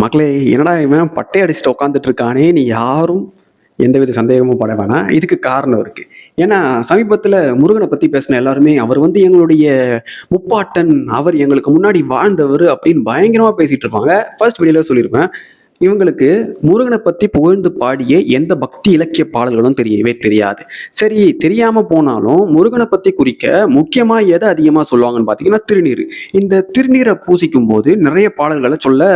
மக்களே, என்னடா இவன் பட்டை அடிச்சுட்டு உட்காந்துட்டு இருக்கானே, நீ யாரும் எந்தவித சந்தேகமும் பட வேணாம். இதுக்கு காரணம் இருக்கு. ஏன்னா, சமீபத்தில முருகன பத்தி பேசின எல்லாருமே, அவர் வந்து எங்களுடைய முப்பாட்டன், அவர் எங்களுக்கு முன்னாடி வாழ்ந்தவரு அப்படின்னு பயங்கரமா பேசிட்டு இருப்பாங்க. ஃபர்ஸ்ட் வீடியோல சொல்லியிருப்பேன். இவங்களுக்கு முருகன பத்தி புகழ்ந்து பாடிய எந்த பக்தி இலக்கிய பாடல்களும் தெரியவே தெரியாது. சரி, தெரியாம போனாலும் முருகன பத்தி குறிக்க முக்கியமா எத அதிகமா சொல்லுவாங்கன்னு பார்த்தீங்கன்னா, திருநீறு. இந்த திருநீர பூசிக்கும்போது நிறைய பாடல்கள சொல்ல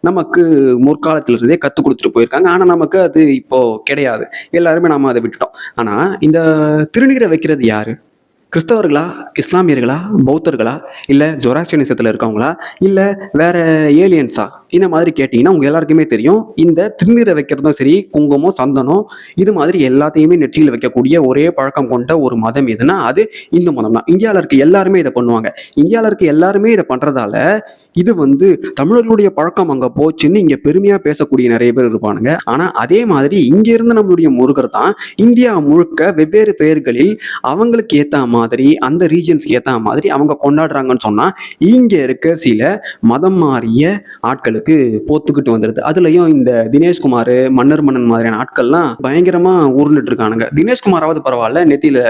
நமக்கு முற்காலத்துல இருந்தே கத்துக் குடுத்துட்டு போயிருக்காங்க. ஆனா, நமக்கு அது இப்போ கிடையாது. எல்லாருமே நாம அத விட்டுட்டோம். ஆனா, இந்த திருநீர வைக்கிறது யாரு? கிறிஸ்தவர்களா? இஸ்லாமியர்களா? பௌத்தர்களா? இல்ல ஜொராஸ்ட்ரியனிசத்துல இருக்கவங்களா? இல்ல வேற ஏலியன்ஸா? இந்த மாதிரி கேட்டீங்கன்னா, உங்க எல்லாருக்குமே தெரியும். இந்த திருநீற வைக்கிறதும் சரி, குங்குமம், சந்தனம் இது மாதிரி எல்லாத்தையுமே நெற்றியில வைக்கக்கூடிய ஒரே பழக்கம் கொண்ட ஒரு மதம் எதுன்னா, அது இந்து மதம் தான். இந்தியால இருக்க எல்லாருமே இத பண்ணுவாங்க. இந்தியால இருக்க எல்லாருமே இத பண்றதால, இது வந்து தமிழர்களுடைய பழக்கம் அங்க போச்சுன்னு இங்க பெருமையா பேசக்கூடிய நிறைய பேர் இருப்பானுங்க. ஆனா அதே மாதிரி இங்க இருந்து நம்மளுடைய முருகர் தான் இந்தியா முழுக்க வெவ்வேறு பெயர்களில் அவங்களுக்கு ஏத்த மாதிரி அந்த ரீஜன்ஸ்க்கு ஏத்த மாதிரி அவங்க கொண்டாடுறாங்கன்னு சொன்னா இங்க இருக்க சில மதம் மாறிய ஆட்களுக்கு போத்துக்கிட்டு வந்துருது. அதுலயும் இந்த தினேஷ்குமார், மன்னர் மன்னன் மாதிரியான ஆட்கள்லாம் பயங்கரமா ஊர்ந்துட்டு இருக்கானுங்க. தினேஷ்குமாராவது பரவாயில்ல, நெத்தியில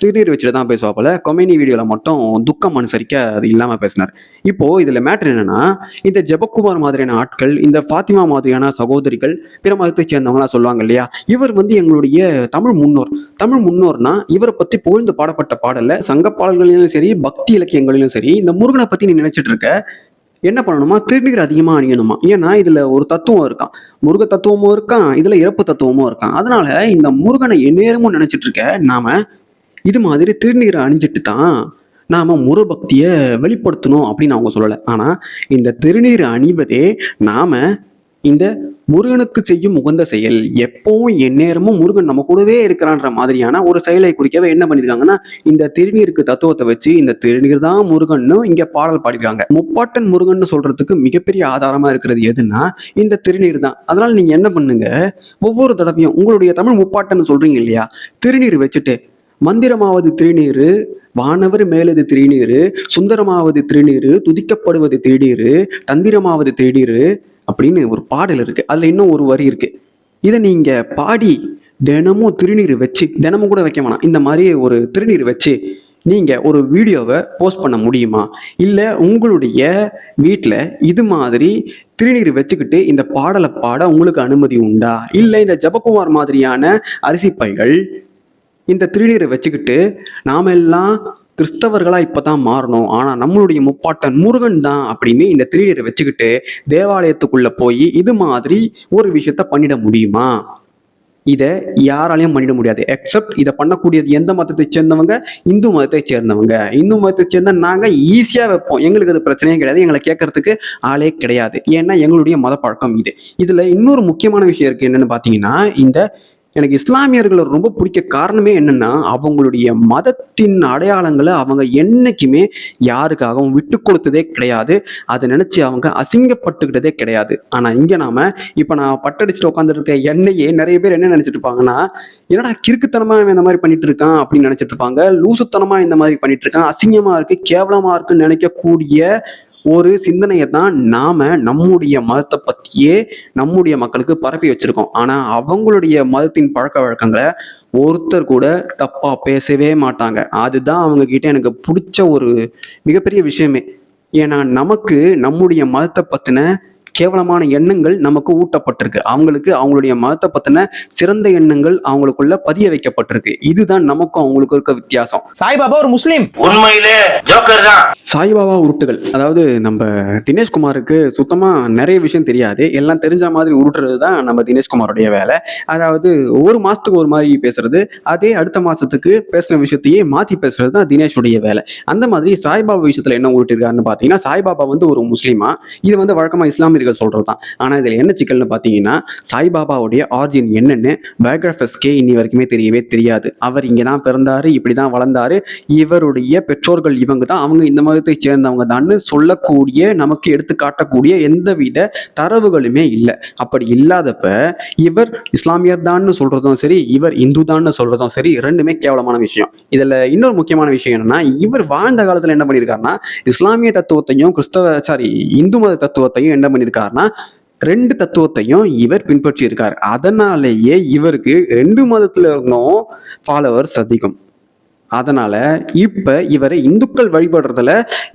சிறுநீர் வச்சுட்டு தான் பேசுவாப்புல. கொமேனி வீடியோல மட்டும் துக்கம் அனுசரிக்க அது இல்லாம பேசினார். இப்போ இதுல மேட்டர் என்னன்னா, இந்த ஜெபக்குமார் மாதிரியான ஆட்கள், இந்த ஃபாத்திமா மாதிரியான சகோதரிகள், பிற மதத்தை சேர்ந்தவங்கலாம் சொல்லுவாங்க இல்லையா, இவர் வந்து எங்களுடைய தமிழ் முன்னோர். தமிழ் முன்னோர்னா இவரை பத்தி புகழ்ந்து பாடப்பட்ட பாடல்ல சங்க பாடல்களிலும் சரி, பக்தி இலக்கியங்களிலும் சரி, இந்த முருகனை பத்தி நீ நினைச்சிட்டு இருக்க, என்ன பண்ணணுமா, திருநீர் அதிகமா அணியணுமா. ஏன்னா இதுல ஒரு தத்துவம் இருக்கான், முருக தத்துவமும் இருக்கான், இதுல இறப்பு தத்துவமும் இருக்கான். அதனால இந்த முருகனை எந்நேரமும் நினைச்சிட்டு இருக்க நாம இது மாதிரி திருநீரை அணிஞ்சிட்டு தான் நாம முருபக்திய வெளிப்படுத்தணும் அப்படின்னு அவங்க சொல்லலை. ஆனா இந்த திருநீர் அணிவதே நாம இந்த முருகனுக்கு செய்யும் உகந்த செயல், எப்பவும் எந்நேரமும் முருகன் நம்ம கூடவே இருக்கிறான்ற மாதிரியான ஒரு செயலை குறிக்கவே என்ன பண்ணிருக்காங்கன்னா, இந்த திருநீருக்கு தத்துவத்தை வச்சு இந்த திருநீர் தான் முருகன்னு இங்க பாடல் பாடிருக்காங்க. முப்பாட்டன் முருகன் சொல்றதுக்கு மிகப்பெரிய ஆதாரமா இருக்கிறது எதுன்னா இந்த திருநீர் தான். அதனால நீங்க என்ன பண்ணுங்க, ஒவ்வொரு தடவையும் உங்களுடைய தமிழ் முப்பாட்டன் சொல்றீங்க இல்லையா, திருநீர் வச்சுட்டு மந்திரமாவது திருநீரு, வானவர் மேலது திருநீரு, சுந்தரமாவது திருநீரு, துதிக்கப்படுவது திருநீரு, தந்திரமாவது திருநீரு அப்படின்னு ஒரு பாடல் இருக்கு. அதுல இன்னும் ஒரு வரி இருக்கு. இதை நீங்க பாடி தினமும் திருநீர் வச்சு, தினமும் கூட வைக்க வேணாம், இந்த மாதிரி ஒரு திருநீர் வச்சு நீங்க ஒரு வீடியோவை போஸ்ட் பண்ண முடியுமா? இல்ல உங்களுடைய வீட்டுல இது மாதிரி திருநீர் வச்சுக்கிட்டு இந்த பாடலை பாட உங்களுக்கு அனுமதி உண்டா? இல்ல இந்த ஜபகுமார் மாதிரியான அரிசி பைகள் இந்த திருநீரை வச்சுக்கிட்டு நாம எல்லாம் கிறிஸ்தவர்களா இப்பதான் மாறணும், ஆனா நம்மளுடைய முப்பாட்டன் முருகன் தான் அப்படின்னு இந்த திருநீரை வச்சுக்கிட்டு தேவாலயத்துக்குள்ள போய் இது மாதிரி ஒரு விஷயத்த பண்ணிட முடியுமா? இதை யாராலையும் பண்ணிட முடியாது. எக்ஸப்ட் இதை பண்ணக்கூடியது எந்த மதத்தை சேர்ந்தவங்க? இந்து மதத்தை சேர்ந்தவங்க. இந்து மதத்தை சேர்ந்த நாங்க ஈஸியா வைப்போம், எங்களுக்கு அது பிரச்சனையே கிடையாது, எங்களை கேட்கறதுக்கு ஆளே கிடையாது. ஏன்னா எங்களுடைய மத பழக்கம் இது. இதுல இன்னொரு முக்கியமான விஷயம் இருக்கு. என்னன்னு பாத்தீங்கன்னா, இந்த எனக்கு இஸ்லாமியர்களை ரொம்ப பிடிக்க காரணமே என்னன்னா, அவங்களுடைய மதத்தின் அடையாளங்களை அவங்க என்னைக்குமே யாருக்காகவும் விட்டு கொடுத்ததே கிடையாது. அதை நினைச்சு அவங்க அசிங்கப்பட்டுக்கிட்டதே கிடையாது. ஆனா இங்க நாம இப்ப நான் பட்டடிச்சுட்டு உட்காந்துட்டு இருக்க என்னையே நிறைய பேர் என்ன நினைச்சிட்டு இருப்பாங்கன்னா, என்னடா கிறுக்குத்தனமா இந்த மாதிரி பண்ணிட்டு இருக்கான் அப்படின்னு நினைச்சிட்டு இருப்பாங்க. லூசுத்தனமா இந்த மாதிரி பண்ணிட்டு இருக்கான், அசிங்கமா இருக்கு, கேவலமா இருக்குன்னு நினைக்கக்கூடிய ஒரு சிந்தனையை தான் நாம நம்முடைய மதத்தை பத்தியே நம்முடைய மக்களுக்கு பரப்பி வச்சிருக்கோம். ஆனா அவங்களுடைய மதத்தின் பழக்க வழக்கங்களை ஒருத்தர் கூட தப்பா பேசவே மாட்டாங்க. அதுதான் அவங்க கிட்ட எனக்கு பிடிச்ச ஒரு மிகப்பெரிய விஷயமே. ஏன்னா நமக்கு நம்முடைய மதத்தை பத்தின கேவலமான எண்ணங்கள் நமக்கு ஊட்டப்பட்டிருக்கு, அவங்களுக்கு அவங்களுடைய மதத்தை பத்தின சிறந்த எண்ணங்கள் அவங்களுக்குள்ள பதிய வைக்கப்பட்டிருக்கு. இதுதான் நமக்கும் அவங்களுக்கும் இருக்க வித்தியாசம். சாய்பாபா ஒரு முஸ்லீம், உண்மையிலே ஜோக்கர் தான். சாய்பாபா உருட்டுகள், அதாவது நம்ம தினேஷ்குமாருக்கு சுத்தமா நிறைய விஷயம் தெரியாது, எல்லாம் தெரிஞ்ச மாதிரி உருட்டுறது தான் நம்ம தினேஷ்குமாருடைய வேலை. அதாவது ஒரு மாசத்துக்கு ஒரு மாதிரி பேசுறது, அதே அடுத்த மாசத்துக்கு பேசின விஷயத்தையே மாத்தி பேசுறது தான் தினேஷுடைய வேலை. அந்த மாதிரி சாய்பாபா விஷயத்துல என்ன உருட்டிருக்காருன்னு பாத்தீங்கன்னா, சாய்பாபா வந்து ஒரு முஸ்லீமா, இது வந்து வழக்கமா இஸ்லாமியர்கள் சொல்றதுதான். ஆனா இதுல என்ன சிக்கல்னு பாத்தீங்கன்னா, சாய்பாபாவுடைய ஆரிஜின் என்னன்னு பயோகிராஃபர்ஸ்க்கே இன்னி வரைக்குமே தெரியவே தெரியாது. அவர் இங்கதான் பிறந்தாரு, இப்படிதான் வளர்ந்தாரு, இவருடைய பெற்றோர்கள் இவங்க தான், அவங்க இந்த மதத்தை சேர்ந்தவங்க தான் சொல்லக்கூடிய, நமக்கு எடுத்து காட்டக்கூடிய எந்தவித தரவுகளுமே இல்லை. அப்படி இல்லாதப்ப இவர் இஸ்லாமியர் தான் சொல்றதும் சரி, இவர் இந்து தான் சொல்றதும் சரி, ரெண்டுமே கேவலமான விஷயம். இதுல இன்னொரு முக்கியமான விஷயம் என்னன்னா, இவர் வாழ்ந்த காலத்துல என்ன பண்ணியிருக்காருன்னா, இஸ்லாமிய தத்துவத்தையும் இந்து மத தத்துவத்தையும் என்ன பண்ணியிருக்காருன்னா 2 தத்துவத்தையும் இவர் பின்பற்றி இருக்கார். அதனாலேயே இவருக்கு 2 மதத்துல இருந்தும் ஃபாலோவர்ஸ் அதிகம். அதனால இப்ப இவரை இந்துக்கள் வழிபடுறதுல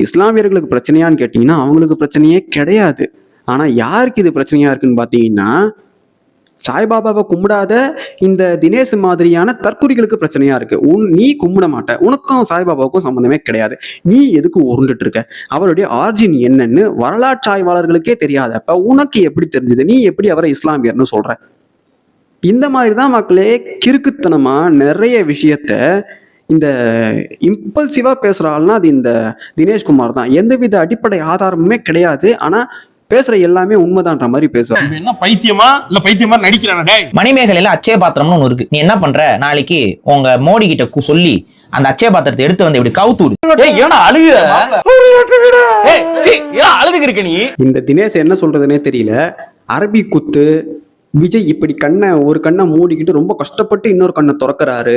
இஸ்லாமியர்களுக்கு பிரச்சனையான்னு கேட்டீங்கன்னா அவங்களுக்கு பிரச்சனையே கிடையாது. ஆனா யாருக்கு இது பிரச்சனையா இருக்குன்னு பாத்தீங்கன்னா சாய்பாபாவை கும்பிடாத இந்த தினேஷ் மாதிரியான தற்குறிகளுக்கு பிரச்சனையா இருக்கு. நீ கும்பிட மாட்ட, உனக்கும் சாய்பாபாவுக்கும் சம்பந்தமே கிடையாது, நீ எதுக்கு உருண்டுட்டு இருக்க, அவருடைய ஆர்ஜின் என்னன்னு வரலாற்று ஆய்வாளர்களுக்கே தெரியாதப்ப உனக்கு எப்படி தெரிஞ்சது, நீ எப்படி அவரை இஸ்லாமியர்னு சொல்ற? இந்த மாதிரிதான் மக்களே கிறுக்குத்தனமா நிறைய விஷயத்த இந்த இம்பல்சிவா பேசுற ஆள்னா அது இந்த தினேஷ்குமார் தான். எந்தவித அடிப்படை ஆதாரமுமே கிடையாது, ஆனா பேசுற எல்லாமே உண்மைதான்ற மாதிரி பேசுவார். என்ன பைத்தியமா இல்ல பைத்தியமா நடிக்கிறானே டேய். மணிமேகலையில அச்சய பாத்திரம்னு ஒண்ணு இருக்கு. நீ என்ன பண்ற, நாளைக்கு உங்க மோடி கிட்ட சொல்லி அந்த அச்சய பாத்திரத்தை எடுத்து வந்து இப்படி கவுத்து விடு. ஏய் ஏன்னா அழுகுற? ஏய் சீ ஏன் அழுதுக்கு இருக்க நீ? இந்த தினேஷ் என்ன சொல்றதுன்னே தெரியல. அரபி குத்து விஜய் இப்படி ஒரு கண்ணை மூடிக்கிட்டு ரொம்ப கஷ்டப்பட்டு இன்னொரு கண்ணை திறக்கிறாரு.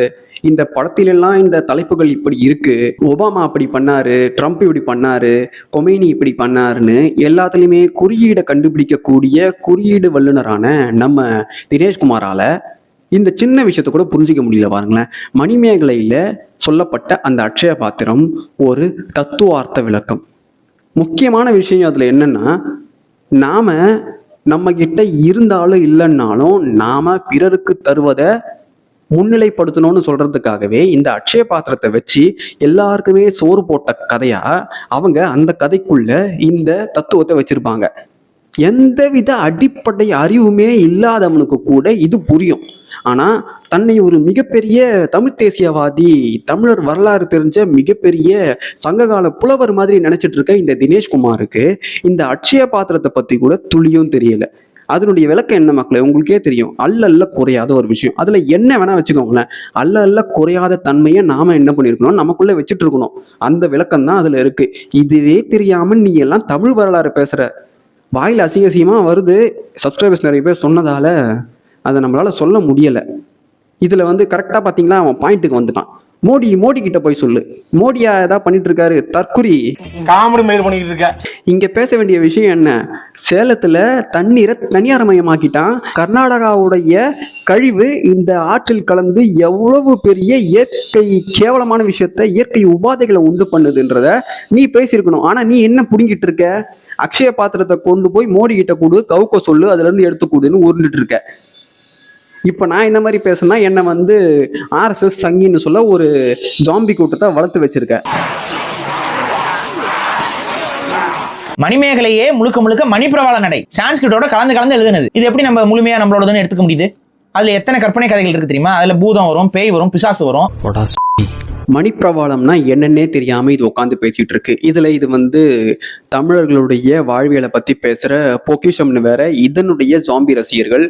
இந்த படத்திலெல்லாம் இந்த தலைப்புகள் இப்படி இருக்கு, ஒபாமா அப்படி பண்ணாரு, ட்ரம்ப் இப்படி பண்ணாரு, கொமேனி இப்படி பண்ணாருன்னு எல்லாத்துலயுமே குறியீடை கண்டுபிடிக்கக்கூடிய குறியீடு வல்லுநரான நம்ம தினேஷ்குமாரால இந்த சின்ன விஷயத்த கூட புரிஞ்சிக்க முடியல. பாருங்களேன், மணிமேகலையில சொல்லப்பட்ட அந்த அட்சய பாத்திரம் ஒரு தத்துவார்த்த விளக்கம். முக்கியமான விஷயம் அதுல என்னன்னா, நாம நம்ம கிட்ட இருந்தாலும் இல்லைன்னாலும் நாம பிறருக்கு தருவதை முன்னிலைப்படுத்தணும்னு சொல்றதுக்காகவே இந்த அட்சய பாத்திரத்தை வச்சு எல்லாருக்குமே சோறு போட்ட கதையா அவங்க அந்த கதைக்குள்ள இந்த தத்துவத்தை வச்சிருப்பாங்க. எந்தவித அடிப்படை அறிவுமே இல்லாதவனுக்கு கூட இது புரியும். ஆனா தன்னை ஒரு மிகப்பெரிய தமிழ் தேசியவாதி, தமிழர் வரலாறு தெரிஞ்ச மிகப்பெரிய சங்ககால புலவர் மாதிரி நினைச்சிட்டு இருக்க இந்த தினேஷ்குமாருக்கு இந்த அட்சய பாத்திரத்தை பத்தி கூட துளியும் தெரியல. அதனுடைய விளக்கம் என்ன மக்களே உங்களுக்கே தெரியும். அல்ல குறையாத ஒரு விஷயம். அதுல என்ன வேணா வச்சுக்கோங்களேன், அல்ல குறையாத தன்மையை நாம என்ன பண்ணிருக்கணும், நமக்குள்ள வச்சுட்டு இருக்கணும். அந்த விளக்கம் தான் அதுல இருக்கு. இதுவே தெரியாம நீ எல்லாம் தமிழ் வரலாறு பேசுற, வாயில அசிங்கமா வருது. சப்ஸ்கிரைபர்ஸ் நிறைய பேர் சொன்னதால அதை நம்மளால சொல்ல முடியல. இதுல கரெக்டா பாத்தீங்கன்னா அவன் பாயிண்ட்டுக்கு வந்துட்டான். மோடி கிட்ட போய் சொல்லு, மோடியா ஏதாவது பண்ணிட்டு இருக்காரு, தற்குறி காமெடி மேல் பண்ணிட்டு இருக்க. இங்க பேச வேண்டிய விஷயம் என்ன, சேலத்துல தண்ணீரை தனியார்மயமாக்கிட்டான். கர்நாடகாவுடைய கழிவு இந்த ஆற்றில் கலந்து எவ்வளவு பெரிய இயற்கை கேவலமான விஷயத்த, இயற்கை உபாதைகளை உண்டு பண்ணுதுன்றத நீ பேசியிருக்கணும். ஆனா நீ என்ன புடுங்கிட்டு இருக்க, அக்ஷய பாத்திரத்தை கொண்டு போய் மோடி கிட்ட கொடு, கவுக்க சொல்லு, அதுல இருந்து எடுத்து கொடுன்னு உருண்டுட்டு இருக்க. இப்ப நான் இந்த மாதிரி பேசுனா என்ன ஆர்எஸ்எஸ் சங்கின்னு சொல்ல ஒரு ஜாம்பி கூட்டத்தை வளர்த்து வச்சிருக்க. மணிமேகலையே முழுக்க முழுக்க மணிப்பிரவாள நடை, சான்ஸ்கிரிட்டோட கலந்து எழுதுனது. இது எப்படி நம்ம முழுமையா நம்மளோடதுன்னு எடுத்துக்க முடியுது? அதுல எத்தனை கற்பனை கதைகள் இருக்கு தெரியுமா? அதுல பூதம் வரும், பேய் வரும், பிசாசு வரும். மணிப்பிரவாளம்னா என்னன்னே தெரியாம இது உட்காந்து பேசிட்டு இருக்கு. இதுல இது தமிழர்களுடைய வாழ்வியலை பத்தி பேசுற பொக்கிஷம்னு வேற இதனுடைய ஜாம்பி ரசிகர்கள்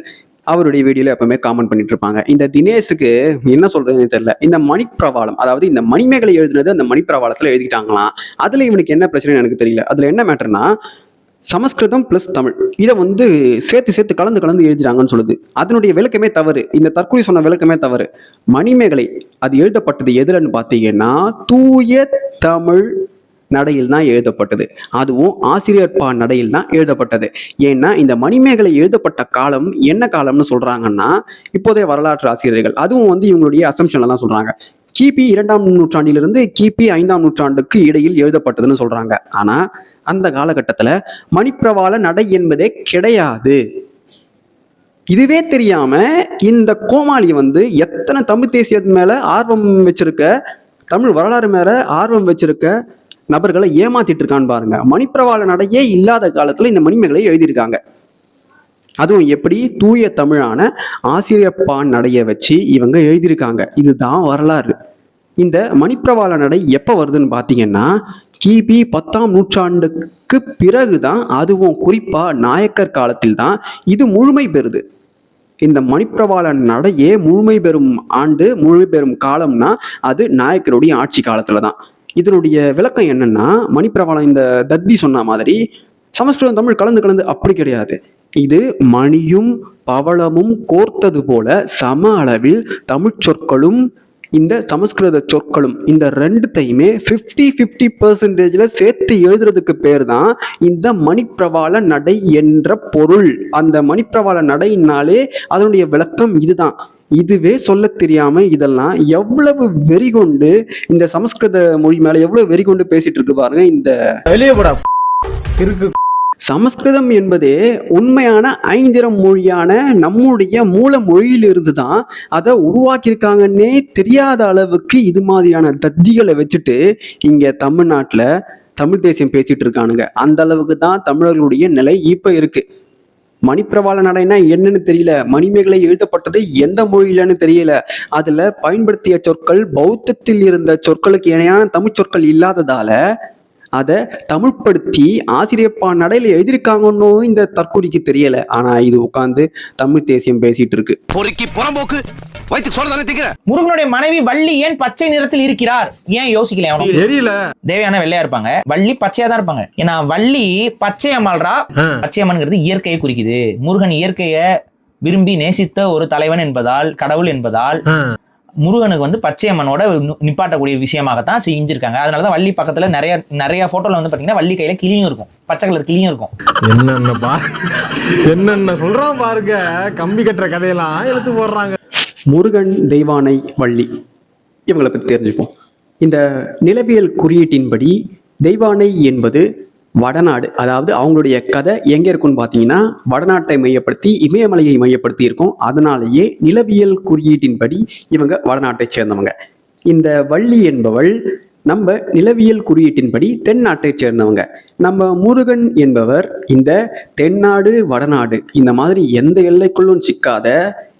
அவருடைய வீடியோல எப்பவுமே காமெண்ட் பண்ணிட்டு இருப்பாங்க. இந்த தினேஷுக்கு என்ன சொல்றதுன்னு தெரியல. இந்த மணிப்பிரவாளம், அதாவது இந்த மணிமேகலை எழுதுனது அந்த மணிப்பிரவாளத்துல எழுதிட்டாங்களாம். அதுல இவனுக்கு என்ன பிரச்சனைன்னு எனக்கு தெரியல. அதுல என்ன மேட்டர்னா, சமஸ்கிருதம் பிளஸ் தமிழ் இதை சேர்த்து கலந்து எழுதிட்டாங்கன்னு சொல்லுது. அதனுடைய விளக்கமே தவறு. இந்த தற்குறி சொன்ன விளக்கமே தவறு. மணிமேகலை அது எழுதப்பட்டது எதுலன்னு பாத்தீங்கன்னா தூய தமிழ் நடையில் தான் எழுதப்பட்டது. அதுவும் ஆசிரியர் பா நடையில் தான் எழுதப்பட்டது. ஏன்னா இந்த மணிமேகலை எழுதப்பட்ட காலம் என்ன காலம்னு சொல்றாங்கன்னா, இப்போதைய வரலாற்று ஆசிரியர்கள் அதுவும் இவங்களுடைய அசம்ஷன்ல தான் சொல்றாங்க. கிபி 2ஆம் நூற்றாண்டிலிருந்து கிபி 5ஆம் நூற்றாண்டுக்கு இடையில் எழுதப்பட்டதுன்னு சொல்றாங்க. ஆனா அந்த காலகட்டத்துல மணிப்பிரவாள நடை என்பதே கிடையாது. இதுவே தெரியாம இந்த கோமாளி எத்தனை தமிழ் தேசியத்து மேல ஆர்வம் வச்சிருக்க, தமிழ் வரலாறு மேல ஆர்வம் வச்சிருக்க நபர்களை ஏமாத்திட்டு இருக்கான்னு பாருங்க. மணிப்பிரவாள நடையே இல்லாத காலத்துல இந்த மணிமேகலை எழுதியிருக்காங்க. அதுவும் எப்படி, தூய தமிழான ஆசிரியப்பான் நடைய வச்சு இவங்க எழுதியிருக்காங்க. இதுதான் வரலாறு. இந்த மணிப்பிரவாள நடை எப்ப வருதுன்னு பாத்தீங்கன்னா கிபி 10ஆம் நூற்றாண்டுக்கு பிறகுதான், அதுவும் குறிப்பா நாயக்கர் காலத்தில் தான் இது முழுமை பெறுது. இந்த மணிப்பிரவாள நடையே முழுமை பெறும் ஆண்டு, முழுமை பெறும் காலம்னா அது நாயக்கருடைய ஆட்சி காலத்துலதான். இதனுடைய விளக்கம் என்னன்னா, மணிப்பிரவாளம் இந்த தத்தி சொன்ன மாதிரி சமஸ்கிருதம் தமிழ் கலந்து அப்படி கிடையாது. இது மணியும் பவளமும் கோர்த்தது போல சம அளவில் தமிழ் சொற்களும் இந்த சமஸ்கிருத சொற்களும் இந்த ரெண்டுத்தையுமே 50-50% சேர்த்து எழுதுறதுக்கு பேர் தான் இந்த மணிப்பிரவாள நடை என்ற பொருள். அந்த மணிப்பிரவாள நடையினாலே அதனுடைய விளக்கம் இதுதான். இதுவே சொல்ல தெரியாம இதெல்லாம் எவ்வளவு வெறி கொண்டு இந்த சமஸ்கிருத மொழி மேல எவ்வளவு வெறி கொண்டு பேசிட்டு இருக்கு பாருங்க. இந்த வெளியே போடா இருக்கு. சமஸ்கிருதம் என்பதே உண்மையான ஐந்திரம் மொழியான நம்முடைய மூல மொழியிலிருந்து தான் அதை உருவாக்கியிருக்காங்கன்னே தெரியாத அளவுக்கு இது மாதிரியான தத்திகளை வச்சுட்டு இங்க தமிழ்நாட்டுல தமிழ் தேசியம் பேசிட்டு இருக்கானுங்க. அந்த அளவுக்கு தான் தமிழர்களுடைய நிலை இப்ப இருக்கு. மணிப்பிரவாள நடைனா என்னன்னு தெரியல, மணிமேகலை எழுதப்பட்டது எந்த மொழியிலன்னு தெரியல, அதுல பயன்படுத்திய சொற்கள் பௌத்தத்தில் இருந்த சொற்களுக்கு இணையான தமிழ் சொற்கள் இல்லாததால அதை தமிழ்படுத்தி ஆசிரியப்பா நடையில எழுதியிருக்காங்கன்னு இந்த தற்கொலைக்கு தெரியல. ஆனா இது உட்கார்ந்து தமிழ் தேசியம் பேசிட்டு இருக்கு. முருகனுடைய மனைவி வள்ளி ஏன் பச்சை நிறத்தில் இருக்கிறார்? ஏன் யோசிக்கல? தெரியல. தேவையான வெள்ளையா இருப்பாங்க, வள்ளி பச்சையா தான் இருப்பாங்க. ஏன்னா வள்ளி பச்சையம்மாள்ரா. பச்சையம்மன்ங்கிறது இயற்கையை குறிக்குது. முருகன் இயற்கையை விரும்பி நேசித்த ஒரு தலைவன் என்பதால், கடவுள் என்பதால் முருகனுக்கு வந்து பச்சையம்மனோட நிப்பாட்டக்கூடிய விஷயமாகத்தான் செஞ்சிருக்காங்க. அதனாலதான் வள்ளி பக்கத்துல நிறைய போட்டோல வந்து பாத்தீங்கன்னா வள்ளி கையில கிளியும் இருக்கும், பச்சை கலர் கிளியும் இருக்கும். என்னென்ன சொல்றான் பாருங்க, கம்பி கட்டுற கதையெல்லாம் எழுத்து போடுறாங்க. முருகன், தெய்வானை, வள்ளி இவங்களை பத்தி தெரிஞ்சுப்போம். இந்த நிலவியல் குறியீட்டின்படி தெய்வானை என்பது வடநாடு, அதாவது அவங்களுடைய கதை எங்க இருக்குன்னு பாத்தீங்கன்னா வடநாட்டை மையப்படுத்தி இமயமலையை மையப்படுத்தி இருக்கும். அதனாலேயே நிலவியல் குறியீட்டின்படி இவங்க வடநாட்டை சேர்ந்தவங்க. இந்த வள்ளி என்பவள் நம்ம நிலவியல் குறியீட்டின்படி தென்னாட்டை சேர்ந்தவங்க. நம்ம முருகன் என்பவர் இந்த தென்னாடு வடநாடு இந்த மாதிரி எந்த எல்லைக்குள்ளும் சிக்காத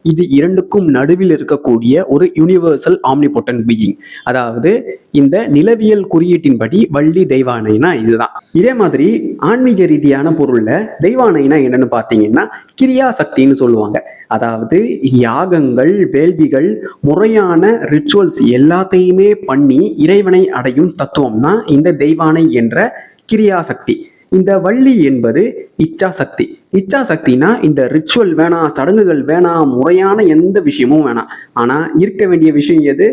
இது இரண்டுக்கும் நடுவில் இருக்கக்கூடிய ஒரு யூனிவர்சல் ஆம்னிபொட்டன்ட் பீயிங். அதாவது இந்த நிலவியல் குறியீட்டின்படி வள்ளி தெய்வானைனா இதுதான். இதே மாதிரி ஆன்மீக ரீதியான பொருள்ல தெய்வானைனா என்னன்னு பார்த்தீங்கன்னா கிரியா சக்தின்னு சொல்லுவாங்க. அதாவது யாகங்கள், வேள்விகள், முறையான ரிச்சுவல்ஸ் எல்லாத்தையுமே பண்ணி இறைவனை அடையும் தத்துவம் தான் இந்த தெய்வானை என்ற கிரியா சக்தி. இந்த வள்ளி என்பது இச்சா சக்தி. இச்சா சக்தினா இந்த ரிச்சுவல் வேணாம், சடங்குகள் வேணாம், முறையான எந்த விஷயமும் வேணாம். ஆனா இருக்க வேண்டிய விஷயம் எது?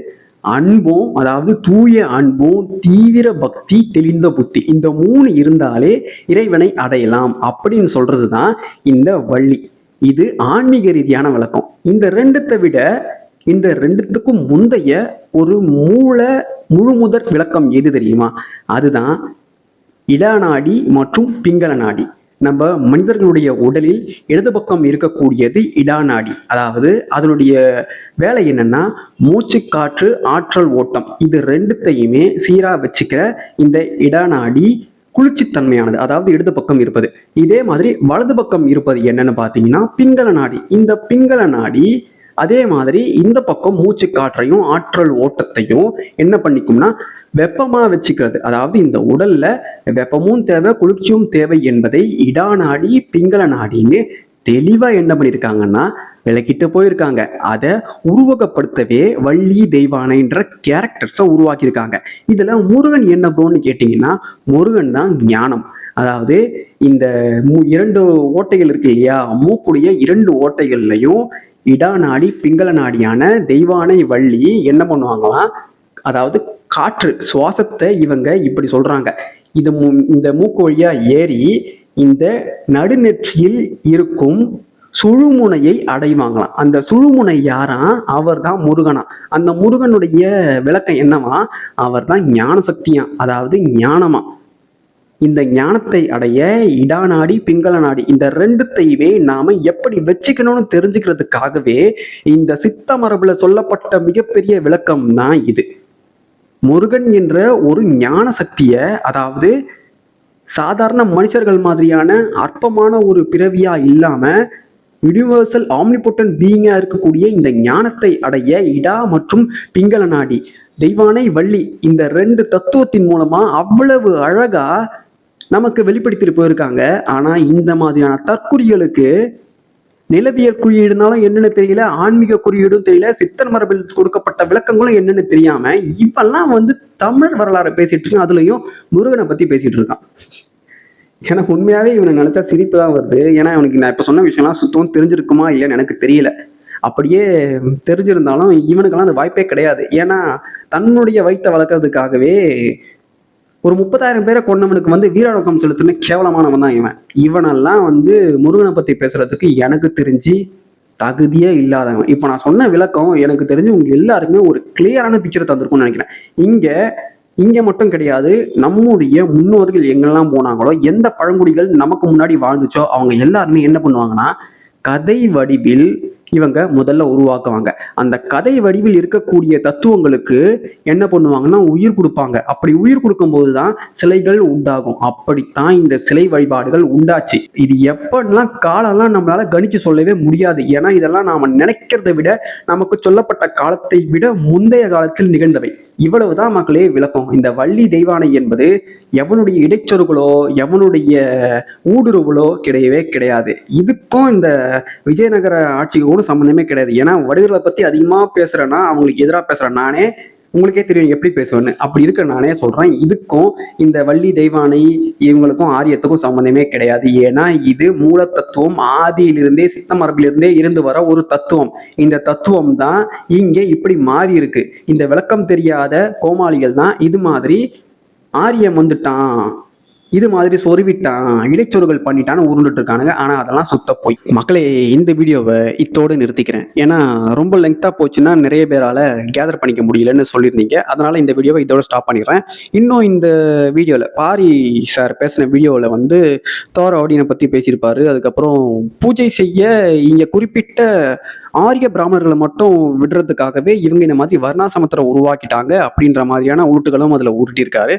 அன்பும், அதாவது தூய அன்பும், தீவிர பக்தி, தெளிந்த புத்தி, இந்த 3 இருந்தாலே இறைவனை அடையலாம் அப்படின்னு சொல்றதுதான் இந்த வள்ளி. இது ஆன்மீக ரீதியான விளக்கம். இந்த ரெண்டுத்தை விட இந்த ரெண்டுத்துக்கும் முந்தைய ஒரு முழுமுதற் விளக்கம் எது தெரியுமா? அதுதான் இடாநாடி மற்றும் பிங்கள நாடி. நம்ம மனிதர்களுடைய உடலில் இடது பக்கம் இருக்கக்கூடியது இடாநாடி. அதாவது அதனுடைய வேலை என்னன்னா மூச்சு காற்று, ஆற்றல் ஓட்டம், இது ரெண்டுத்தையுமே சீரா வச்சுக்கிற இந்த இடாநாடி குளிர்ச்சித்தன்மையானது, அதாவது இடது பக்கம் இருப்பது. இதே மாதிரி வலது பக்கம் இருப்பது என்னன்னு பார்த்தீங்கன்னா பிங்கள நாடி. இந்த பிங்கள நாடி அதே மாதிரி இந்த பக்கம் மூச்சு காற்றையும் ஆற்றல் ஓட்டத்தையும் என்ன பண்ணிக்கும்னா வெப்பமா வச்சுக்கிறது. அதாவது இந்த உடல்ல வெப்பமும் தேவை, குளிர்ச்சியும் தேவை என்பதை இடாநாடி பிங்கள நாடின்னு தெளிவா என்ன பண்ணியிருக்காங்கன்னா விளக்கிட்டு போயிருக்காங்க. அதை உருவகப்படுத்தவே வள்ளி தெய்வானைன்ற கேரக்டர்ஸை உருவாக்கியிருக்காங்க. இதுல முருகன் என்ன ப்ரோன்னு கேட்டீங்கன்னா முருகன் தான் ஞானம். அதாவது இந்த 2 ஓட்டைகள் இருக்கு இல்லையா, மூக்குடைய 2 ஓட்டைகள்லையும் இடாநாடி பிங்கள நாடியான தெய்வானை வள்ளி என்ன பண்ணுவாங்களாம், அதாவது காற்று சுவாசத்தை இவங்க இப்படி சொல்றாங்க, இது இந்த மூக்கு வழியா ஏறி இந்த நடுநெற்றியில் இருக்கும் சுழுமுனையை அடைவாங்களாம். அந்த சுழுமுனை யாரா? அவர் தான் முருகனா. அந்த முருகனுடைய விளக்கம் என்னவா? அவர் தான் ஞான சக்தியா, அதாவது ஞானமா. இந்த ஞானத்தை அடைய இடாநாடி பிங்கள நாடி இந்த ரெண்டுத்தையுமே நாம எப்படி வச்சுக்கணும்னு தெரிஞ்சுக்கிறதுக்காகவே இந்த சித்த மரபுல சொல்லப்பட்ட மிகப்பெரிய விளக்கம் தான் இது. முருகன் என்ற ஒரு ஞான சக்திய, அதாவது சாதாரண மனுஷர்கள் மாதிரியான அற்பமான ஒரு பிறவியா இல்லாம யூனிவர்சல் ஆம்னிபொட்டன்ட் பீயிங்கா இருக்கக்கூடிய இந்த ஞானத்தை அடைய இடா மற்றும் பிங்கள நாடி தெய்வானை வள்ளி இந்த 2 தத்துவத்தின் மூலமா அவ்வளவு அழகா நமக்கு வெளிப்படுத்திட்டு போயிருக்காங்க. ஆனா இந்த மாதிரியான தற்குறிகளுக்கு நிலவியல் குறியீடுனாலும் என்னன்னு தெரியல, ஆன்மீக குறியீடும் தெரியல, சித்தன் மரபில் கொடுக்கப்பட்ட விளக்கங்களும் என்னன்னு தெரியாம இவெல்லாம் தமிழ் வரலாறு பேசிட்டு இருக்கான். அதுலயும் முருகனை பத்தி பேசிட்டு இருக்கான். எனக்கு உண்மையாவே இவனை நினைச்சா சிரிப்பு தான் வருது. ஏன்னா இவனுக்கு நான் இப்ப சொன்ன விஷயம்லாம் சுத்தம் தெரிஞ்சிருக்குமா இல்லைன்னு எனக்கு தெரியல. அப்படியே தெரிஞ்சிருந்தாலும் இவனுக்கெல்லாம் அந்த வாய்ப்பே கிடையாது. ஏன்னா தன்னுடைய வயித்தை வளர்க்கறதுக்காகவே ஒரு 30,000 பேரை கொண்டவனுக்கு வந்து வீரவணக்கம் செலுத்தின கேவலமானவன் தான் இவன். இவனெல்லாம் வந்து முருகனை பத்தி பேசுறதுக்கு எனக்கு தெரிஞ்சு தகுதியே இல்லாதவன். இப்போ நான் சொன்ன விளக்கம் எனக்கு தெரிஞ்சு உங்க எல்லாருக்குமே ஒரு கிளியரான பிக்சரை தந்திருக்கும்னு நினைக்கிறேன். இங்க மட்டும் கிடையாது, நம்முடைய முன்னோர்கள் எங்கெல்லாம் போனாங்களோ, எந்த பழங்குடிகள் நமக்கு முன்னாடி வாழ்ந்துச்சோ அவங்க எல்லாருமே என்ன பண்ணுவாங்கன்னா கதை வடிவில் இவங்க முதல்ல உருவாக்குவாங்க. அந்த கதை வடிவில் இருக்கக்கூடிய தத்துவங்களுக்கு என்ன பண்ணுவாங்கன்னா உயிர் கொடுப்பாங்க. அப்படி உயிர் கொடுக்கும் போதுதான் சிலைகள் உண்டாகும். அப்படித்தான் இந்த சிலை வழிபாடுகள் உண்டாச்சு. இது எப்பெல்லாம் காலம்லாம் நம்மளால கணிச்சு சொல்லவே முடியாது. ஏன்னா இதெல்லாம் நாம நினைக்கிறத விட நமக்கு சொல்லப்பட்ட காலத்தை விட முந்தைய காலத்தில் நிகழ்ந்தவை. இவ்வளவுதான் மக்களே விளக்கம். இந்த வள்ளி தெய்வானை என்பது எவனுடைய இடைச்சொருகளோ எவனுடைய ஊடுருவலோ கிடையவே கிடையாது. இதுக்கும் இந்த விஜயநகர ஆட்சிக்கு கூட சம்பந்தமே கிடையாது. ஏன்னா வடுகர்களை பத்தி அதிகமா பேசுறேன்னா அவங்களுக்கு எதிராக பேசுறேன் நானே, உங்களுக்கே தெரியும் எப்படி பேசுவேன்னு. அப்படி இருக்க நானே சொல்றேன், இதுக்கும் இந்த வள்ளி தெய்வானை இவங்களுக்கும் ஆரியத்துக்கும் சம்பந்தமே கிடையாது. ஏன்னா இது மூல தத்துவம், ஆதியிலிருந்தே சித்த மரபிலிருந்தே இருந்து வர ஒரு தத்துவம். இந்த தத்துவம் தான் இங்க இப்படி மாறி இருக்கு. இந்த விளக்கம் தெரியாத கோமாளிகள் தான் இது மாதிரி ஆரியம் வந்துட்டான், இது மாதிரி சொருவிட்டான், இடைச்சொருகள் பண்ணிட்டான்னு உருண்டுட்டு இருக்கானுங்க. ஆனா அதெல்லாம் சுத்த போய். மக்களே, இந்த வீடியோவை இத்தோடு நிறுத்திக்கிறேன். ஏன்னா ரொம்ப லெங்க்தா போச்சுன்னா நிறைய பேரால கேதர் பண்ணிக்க முடியலன்னு சொல்லியிருந்தீங்க. அதனால இந்த வீடியோவை இதோட ஸ்டாப் பண்ணிடுறேன். இன்னும் இந்த வீடியோவில் பாரி சார் பேசின வீடியோவில் வந்து தோர ஆடியனை பற்றி பேசியிருப்பாரு. அதுக்கப்புறம் பூஜை செய்ய இங்கே குறிப்பிட்ட ஆரிய பிராமணர்களை மட்டும் விடுறதுக்காகவே இவங்க இந்த மாதிரி வர்ணாசிரமத்தை உருவாக்கிட்டாங்க அப்படின்ற மாதிரியான உருட்டுகளும் அதில் உருட்டியிருக்காரு.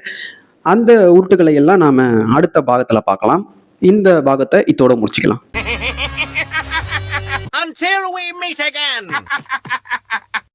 அந்த உருட்டுகளை எல்லாம் நாம அடுத்த பாகத்துல பார்க்கலாம். இந்த பாகத்தை இத்தோட முடிச்சுக்கலாம். Until we meet again.